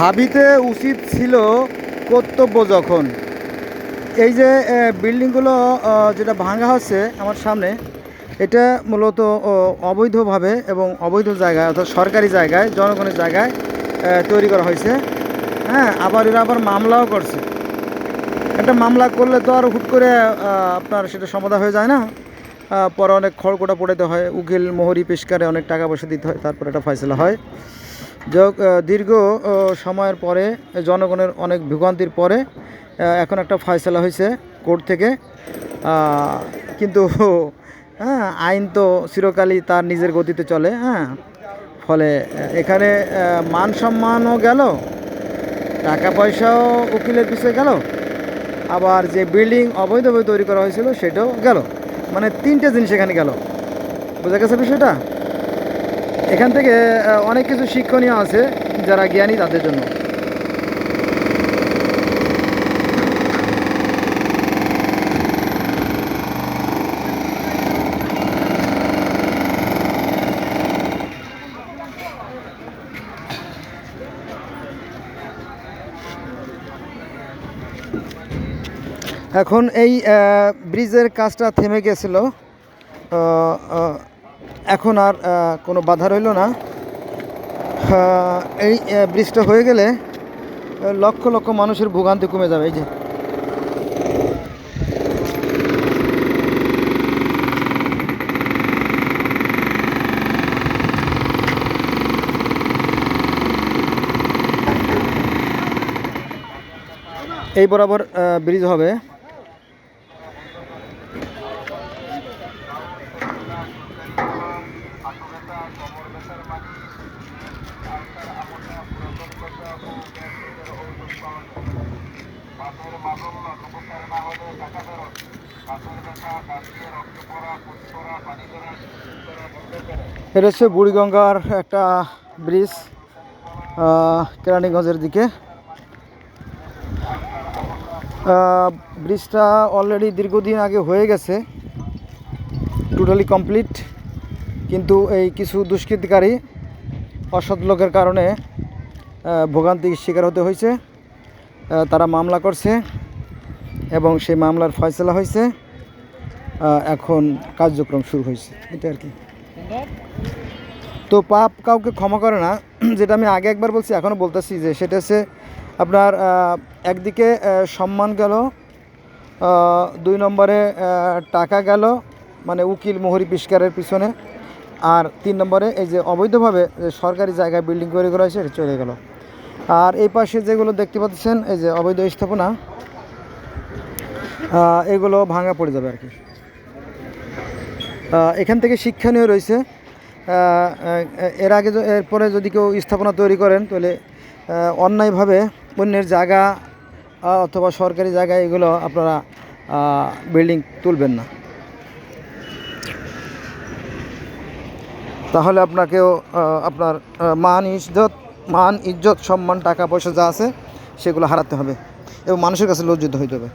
ভাবিতে উচিত ছিল কর্তব্য যখন এই যে বিল্ডিংগুলো যেটা ভাঙা হচ্ছে আমার সামনে, এটা মূলত অবৈধভাবে এবং অবৈধ জায়গায় অর্থাৎ সরকারি জায়গায় জনগণের জায়গায় তৈরি করা হয়েছে। হ্যাঁ, আবার এরা আবার মামলাও করছে। একটা মামলা করলে তো আর হুট করে আপনার সেটা সমাধান হয়ে যায় না। পরে অনেক খড়কোটা পড়াতে হয়, উকিল মোহরি পেশকারে অনেক টাকা পয়সা দিতে হয়, তারপর এটা ফয়সলা হয়। যোগ দীর্ঘ সময়ের পরে জনগণের অনেক ভোগান্তির পরে এখন একটা ফয়সলা হয়েছে কোর্ট থেকে। কিন্তু হ্যাঁ, আইন তো চিরকালই তার নিজের গতিতে চলে। হ্যাঁ, ফলে এখানে মান সম্মানও গেল, টাকা পয়সাও উকিলের পিছিয়ে গেল, আবার যে বিল্ডিং অবৈধভাবে তৈরি করা হয়েছিল সেটাও গেল। মানে তিনটে জিনিস এখানে গেল। বোঝা গেছে বিষয়টা? এখান থেকে অনেক কিছু শিক্ষণীয় আছে যারা জ্ঞানী তাদের জন্য। এখন এই ব্রিজের কাজটা থেমে গেছিল, এখন আর কোনো বাধা রইল না। এই ব্রিজটা হয়ে গেলে লক্ষ লক্ষ মানুষের ভোগান্তি কমে যাবে। এই যে এই বরাবর ব্রিজ হবে। এটা হচ্ছে বুড়িগঙ্গার একটা ব্রিজ, কেরানীগঞ্জের দিকে। ব্রিজটা অলরেডি দীর্ঘদিন আগে হয়ে গেছে, টোটালি কমপ্লিট। কিন্তু এই কিছু দুষ্কৃতিকারী অসৎ লোকের কারণে ভোগান্তির শিকার হতে হয়েছে। তারা মামলা করছে এবং সেই মামলার ফয়সলা হয়েছে। এখন কার্যক্রম শুরু হয়েছে, এটা আর কি। তো পাপ কাউকে ক্ষমা করে না, যেটা আমি আগে একবার বলছি এখনও বলতেছি, যে সেটা হচ্ছে আপনার একদিকে সম্মান গেল, 2 নম্বরে টাকা গেল, মানে উকিল মোহরি পেশকারের পিছনে, আর 3 নম্বরে এই যে অবৈধভাবে সরকারি জায়গায় বিল্ডিং তৈরি করা হয়েছে এটা চলে গেল। আর এই পাশে যেগুলো দেখতে পাচ্ছেন এই যে অবৈধ স্থাপনা, এগুলো ভাঙা পড়ে যাবে আর কি। এখান থেকে শিক্ষণীয় রয়েছে, এরপরে যদি কেউ স্থাপনা তৈরি করেন তাহলে অন্যায়ভাবে অন্যের জায়গা অথবা সরকারি জায়গায় এগুলো আপনারা বিল্ডিং তুলবেন না, তাহলে আপনাকেও আপনার মান ইজ্জত সম্মান টাকা পয়সা যা আছে সেগুলো হারাতে হবে এবং মানুষের কাছে লজ্জিত হইতে হবে।